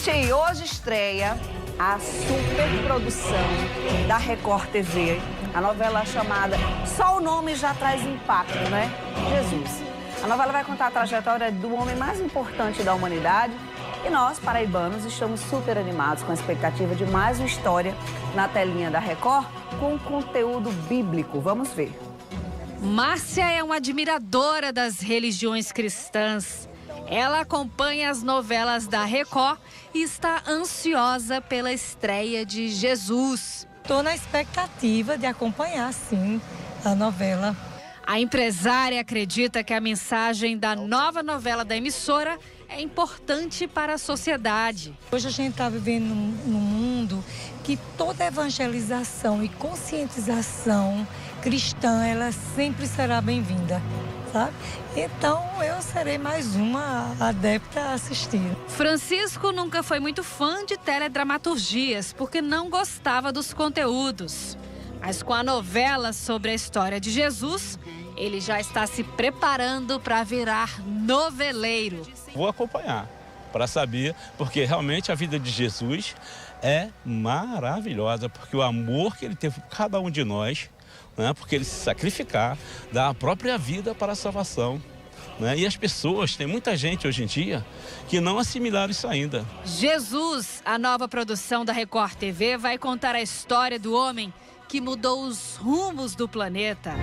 Gente, hoje estreia a superprodução da Record TV, a novela chamada, só o nome já traz impacto, né? Jesus. A novela vai contar a trajetória do homem mais importante da humanidade e nós, paraibanos, estamos super animados com a expectativa de mais uma história na telinha da Record com conteúdo bíblico. Vamos ver. Márcia é uma admiradora das religiões cristãs. Ela acompanha as novelas da Record e está ansiosa pela estreia de Jesus. Estou na expectativa de acompanhar, sim, a novela. A empresária acredita que a mensagem da nova novela da emissora é importante para a sociedade. Hoje a gente está vivendo num mundo que toda evangelização e conscientização cristã, ela sempre será bem-vinda, sabe? Então eu serei mais uma adepta a assistir. Francisco nunca foi muito fã de teledramaturgias porque não gostava dos conteúdos. Mas com a novela sobre a história de Jesus, ele já está se preparando para virar noveleiro. Vou acompanhar para saber, porque realmente a vida de Jesus é maravilhosa, porque o amor que ele teve por cada um de nós, né, porque ele se sacrificar, dá a própria vida para a salvação. Né? E as pessoas, tem muita gente hoje em dia que não assimilaram isso ainda. Jesus, a nova produção da Record TV, vai contar a história do homem que mudou os rumos do planeta.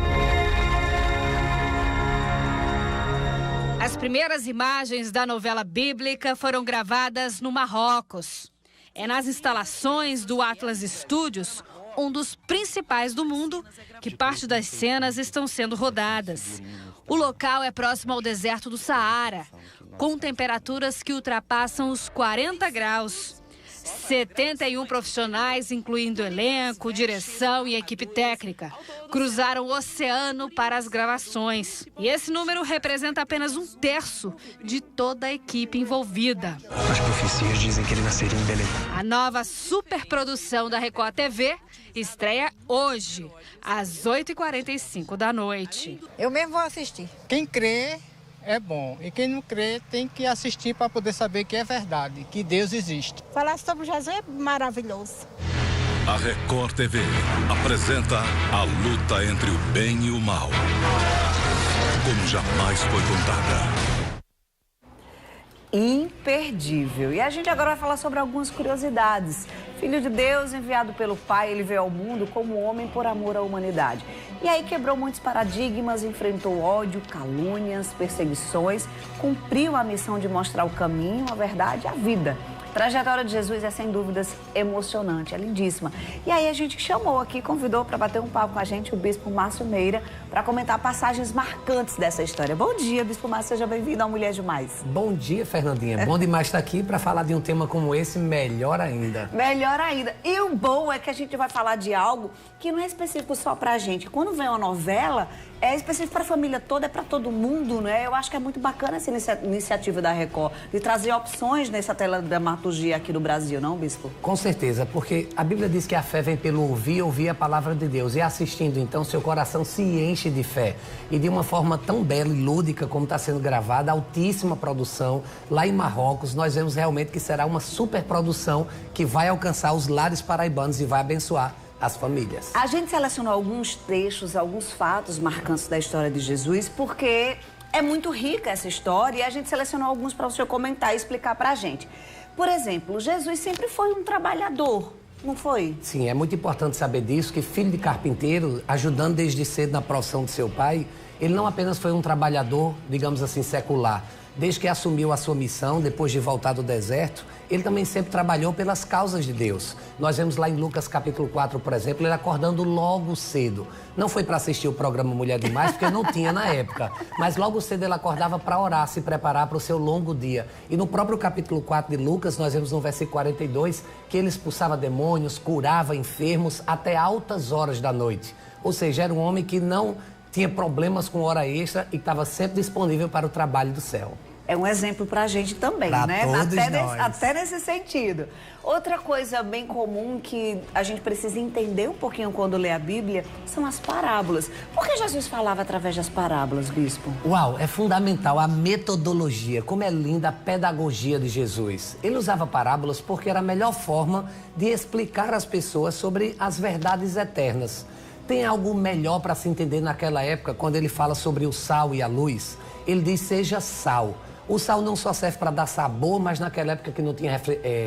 As primeiras imagens da novela bíblica foram gravadas no Marrocos. É nas instalações do Atlas Studios, um dos principais do mundo, que parte das cenas estão sendo rodadas. O local é próximo ao deserto do Saara, com temperaturas que ultrapassam os 40 graus. 71 profissionais, incluindo elenco, direção e equipe técnica, cruzaram o oceano para as gravações. E esse número representa apenas 1/3 de toda a equipe envolvida. As profecias dizem que ele nasceria em Belém. A nova superprodução da Record TV estreia hoje, às 8h45 da noite. Eu mesmo vou assistir. Quem crê é bom e quem não crê tem que assistir para poder saber que é verdade, que Deus existe. Falar sobre Jesus é maravilhoso. A Record TV apresenta a luta entre o bem e o mal, como jamais foi contada. Imperdível. E a gente agora vai falar sobre algumas curiosidades. Filho de Deus, enviado pelo Pai, ele veio ao mundo como homem por amor à humanidade. E aí quebrou muitos paradigmas, enfrentou ódio, calúnias, perseguições, cumpriu a missão de mostrar o caminho, a verdade e a vida. A trajetória de Jesus é, sem dúvidas, emocionante, é lindíssima. E aí a gente chamou aqui, convidou para bater um papo com a gente o Bispo Márcio Meira para comentar passagens marcantes dessa história. Bom dia, Bispo Márcio, seja bem-vindo ao Mulher Demais. Bom dia, Fernandinha. Bom demais estar aqui para falar de um tema como esse, melhor ainda. Melhor ainda. E o bom é que a gente vai falar de algo que não é específico só para a gente. Quando vem uma novela, é específico para a família toda, é para todo mundo, né? Eu acho que é muito bacana essa iniciativa da Record de trazer opções nessa teledramaturgia aqui do Brasil, não, Bispo? Com certeza, porque a Bíblia diz que a fé vem pelo ouvir a palavra de Deus. E assistindo, então, seu coração se enche de fé. E de uma forma tão bela e lúdica como está sendo gravada, altíssima produção, lá em Marrocos, nós vemos realmente que será uma super produção que vai alcançar os lares paraibanos e vai abençoar as famílias. A gente selecionou alguns trechos, alguns fatos marcantes da história de Jesus, porque é muito rica essa história e a gente selecionou alguns para o senhor comentar e explicar para a gente. Por exemplo, Jesus sempre foi um trabalhador, não foi? Sim, é muito importante saber disso, que filho de carpinteiro, ajudando desde cedo na profissão de seu pai, ele não apenas foi um trabalhador, digamos assim, secular. Desde que assumiu a sua missão, depois de voltar do deserto, ele também sempre trabalhou pelas causas de Deus. Nós vemos lá em Lucas capítulo 4, por exemplo, ele acordando logo cedo. Não foi para assistir o programa Mulher Demais, porque não tinha na época. Mas logo cedo ele acordava para orar, se preparar para o seu longo dia. E no próprio capítulo 4 de Lucas, nós vemos no versículo 42, que ele expulsava demônios, curava enfermos até altas horas da noite. Ou seja, era um homem que não tinha problemas com hora extra e estava sempre disponível para o trabalho do céu. é um exemplo para a gente também, pra né? Todos nós. Até nesse sentido. Outra coisa bem comum que a gente precisa entender um pouquinho quando lê a Bíblia são as parábolas. Por que Jesus falava através das parábolas, bispo? Uau, é fundamental a metodologia, como é linda a pedagogia de Jesus. Ele usava parábolas porque era a melhor forma de explicar às pessoas sobre as verdades eternas. Tem algo melhor para se entender naquela época, quando ele fala sobre o sal e a luz? Ele diz, seja sal. O sal não só serve para dar sabor, mas naquela época que não tinha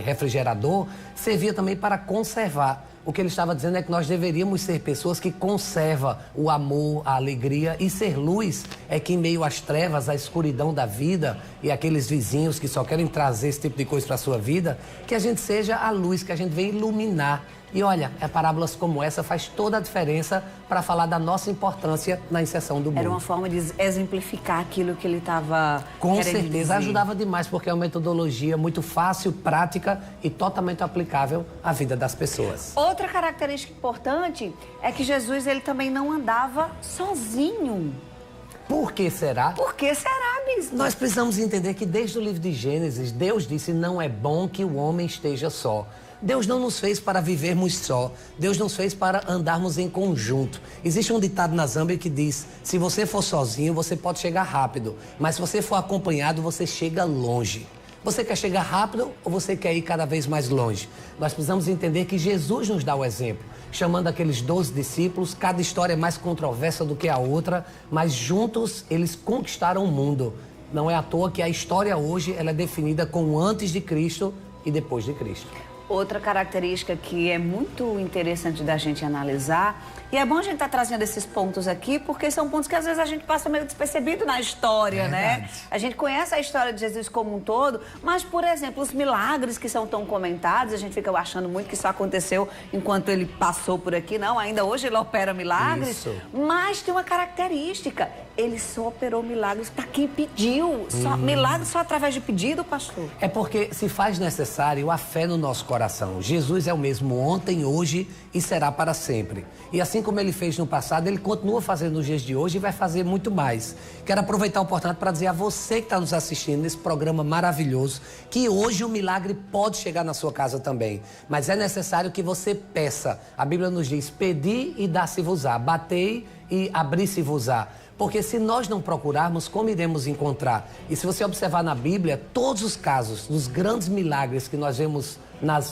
refrigerador, servia também para conservar. O que ele estava dizendo é que nós deveríamos ser pessoas que conservam o amor, a alegria, e ser luz é que em meio às trevas, à escuridão da vida e aqueles vizinhos que só querem trazer esse tipo de coisa para a sua vida, que a gente seja a luz, que a gente venha iluminar. E olha, parábolas como essa faz toda a diferença para falar da nossa importância na inserção do mundo. Era uma forma de exemplificar aquilo que ele estava Com querendo certeza, dizer. ajudava demais, porque é uma metodologia muito fácil, prática e totalmente aplicável à vida das pessoas. Outra característica importante é que Jesus ele também não andava sozinho. Por que será? Por que será, bispo? Nós precisamos entender que desde o livro de Gênesis, Deus disse, não é bom que o homem esteja só. Deus não nos fez para vivermos só. Deus nos fez para andarmos em conjunto. Existe um ditado na Zâmbia que diz, se você for sozinho, você pode chegar rápido. Mas se você for acompanhado, você chega longe. Você quer chegar rápido ou você quer ir cada vez mais longe? Nós precisamos entender que Jesus nos dá o exemplo. Chamando aqueles 12 discípulos, cada história é mais controversa do que a outra, mas juntos eles conquistaram o mundo. Não é à toa que a história hoje ela é definida com antes de Cristo e depois de Cristo. Outra característica que é muito interessante da gente analisar, e é bom a gente estar trazendo esses pontos aqui, porque são pontos que às vezes a gente passa meio despercebido na história, né? A gente conhece a história de Jesus como um todo, mas, por exemplo, os milagres que são tão comentados, a gente fica achando muito que isso aconteceu enquanto ele passou por aqui. Não, ainda hoje ele opera milagres, Isso. Mas tem uma característica, ele só operou milagres para quem pediu. Milagres só através de pedido, pastor? É porque se faz necessário a fé no nosso coração. Jesus é o mesmo ontem, hoje e será para sempre. E assim como ele fez no passado, ele continua fazendo nos dias de hoje e vai fazer muito mais. Quero aproveitar a oportunidade para dizer a você que está nos assistindo nesse programa maravilhoso, que hoje o milagre pode chegar na sua casa também. Mas é necessário que você peça. A Bíblia nos diz, pedi e dá-se-vos-á, batei e abri-se-vos-á. Porque se nós não procurarmos, como iremos encontrar? E se você observar na Bíblia, todos os casos dos grandes milagres que nós vemos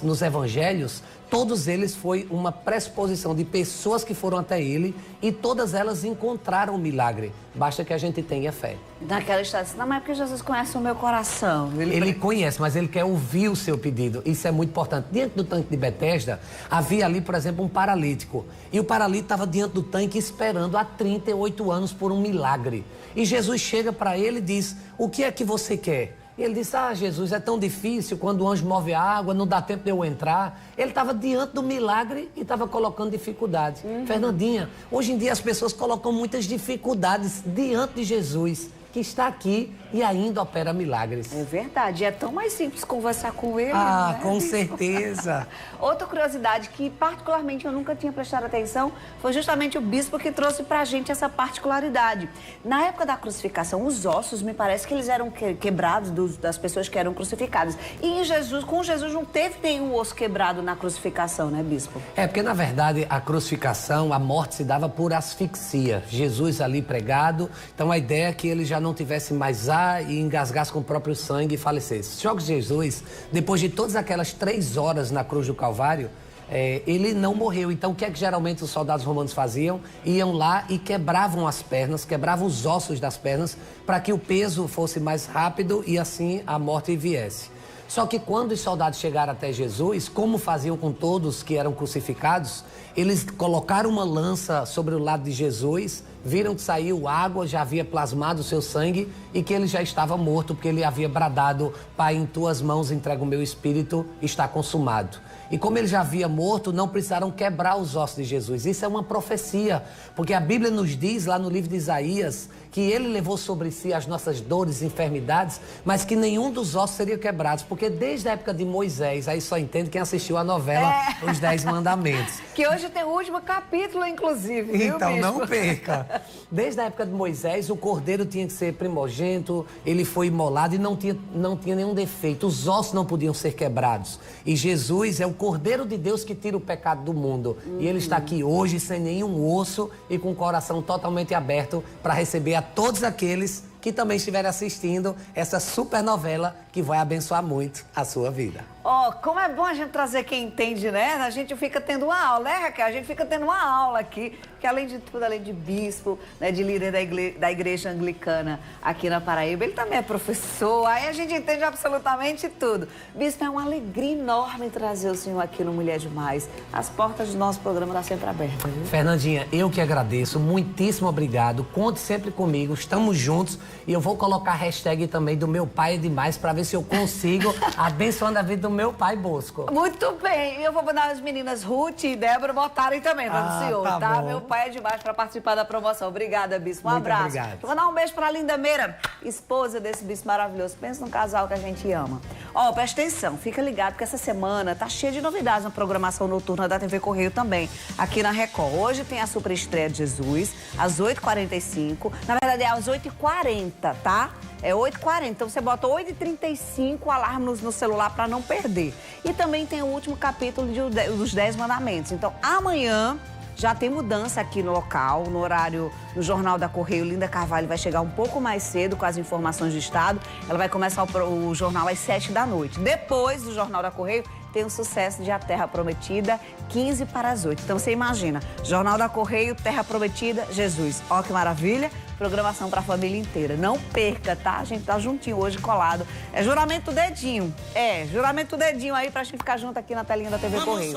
nos evangelhos, todos eles foi uma pressuposição de pessoas que foram até ele e todas elas encontraram o milagre. Basta que a gente tenha fé. Naquela história, não, mas é porque Jesus conhece o meu coração. Ele conhece, mas ele quer ouvir o seu pedido. Isso é muito importante. Diante do tanque de Betesda, havia ali, por exemplo, um paralítico. E o paralítico estava diante do tanque esperando há 38 anos por um milagre. E Jesus chega para ele e diz, o que é que você quer? E ele disse, Jesus, é tão difícil, quando o anjo move a água, não dá tempo de eu entrar. Ele estava diante do milagre e estava colocando dificuldades. Fernandinha, hoje em dia as pessoas colocam muitas dificuldades diante de Jesus, que está aqui e ainda opera milagres. É verdade, é tão mais simples conversar com ele. Ah, né? com certeza. Outra curiosidade que particularmente eu nunca tinha prestado atenção foi justamente o bispo que trouxe pra gente essa particularidade. Na época da crucificação, os ossos, me parece que eles eram quebrados das pessoas que eram crucificadas. E em Jesus, com Jesus não teve nenhum osso quebrado na crucificação, né, bispo? É, porque na verdade a crucificação, a morte se dava por asfixia. Jesus ali pregado, então a ideia é que ele já não tivesse mais ar e engasgasse com o próprio sangue e falecesse. Só que Jesus, depois de todas aquelas 3 horas na cruz do Calvário, ele não morreu. Então o que é que geralmente os soldados romanos faziam? Iam lá e quebravam as pernas, quebravam os ossos das pernas para que o peso fosse mais rápido e assim a morte viesse. Só que quando os soldados chegaram até Jesus, como faziam com todos que eram crucificados, eles colocaram uma lança sobre o lado de Jesus, viram que saiu água, já havia plasmado o seu sangue e que ele já estava morto, porque ele havia bradado, Pai, em tuas mãos entrego o meu espírito, está consumado. E como ele já havia morto, não precisaram quebrar os ossos de Jesus. Isso é uma profecia, porque a Bíblia nos diz lá no livro de Isaías que ele levou sobre si as nossas dores e enfermidades, mas que nenhum dos ossos seria quebrados, porque desde a época de Moisés, aí só entende quem assistiu a novela Os 10 Mandamentos. Que hoje tem o último capítulo, inclusive. Então viu, não perca. Desde a época de Moisés, o cordeiro tinha que ser primogênito, ele foi imolado e não tinha nenhum defeito. Os ossos não podiam ser quebrados. E Jesus é o cordeiro de Deus que tira o pecado do mundo. E ele está aqui hoje sem nenhum osso e com o coração totalmente aberto para receber a todos aqueles que também estiverem assistindo essa super novela que vai abençoar muito a sua vida. Como é bom a gente trazer quem entende, né? A gente fica tendo uma aula, né, Raquel? A gente fica tendo uma aula aqui, que além de tudo, além de bispo, né, de líder da igreja anglicana aqui na Paraíba, ele também é professor, aí a gente entende absolutamente tudo. Bispo, é uma alegria enorme trazer o senhor aqui no Mulher Demais. As portas do nosso programa estão sempre abertas, viu? Fernandinha, eu que agradeço, muitíssimo obrigado, conte sempre comigo, estamos juntos e eu vou colocar a hashtag também do Meu Pai é Demais para ver se eu consigo abençoando a vida do meu pai Bosco. Muito bem, e eu vou mandar as meninas Ruth e Débora botarem também para o senhor, tá? Meu pai é demais para participar da promoção. Obrigada, bispo. Um abraço. Obrigado. Vou dar um beijo para a Linda Meira, esposa desse bispo maravilhoso. Pensa num casal que a gente ama. Presta atenção, fica ligado que essa semana tá cheia de novidades na programação noturna da TV Correio também, aqui na Record. Hoje tem a super estreia de Jesus, às 8h45. Na verdade, é às 8h40, tá? É 8h40, então você bota 8h35 o alarme no celular para não perder. E também tem o último capítulo dos 10 mandamentos. Então, amanhã já tem mudança aqui no local, no horário, no Jornal da Correio. Linda Carvalho vai chegar um pouco mais cedo com as informações do Estado. Ela vai começar o jornal às 7h. Depois do Jornal da Correio, tem o sucesso de A Terra Prometida, 15 para as 8. Então, você imagina, Jornal da Correio, Terra Prometida, Jesus. Ó, que maravilha. Programação para a família inteira. Não perca, tá? A gente tá juntinho hoje, colado. É juramento dedinho. Juramento dedinho aí pra gente ficar junto aqui na telinha da TV Correio.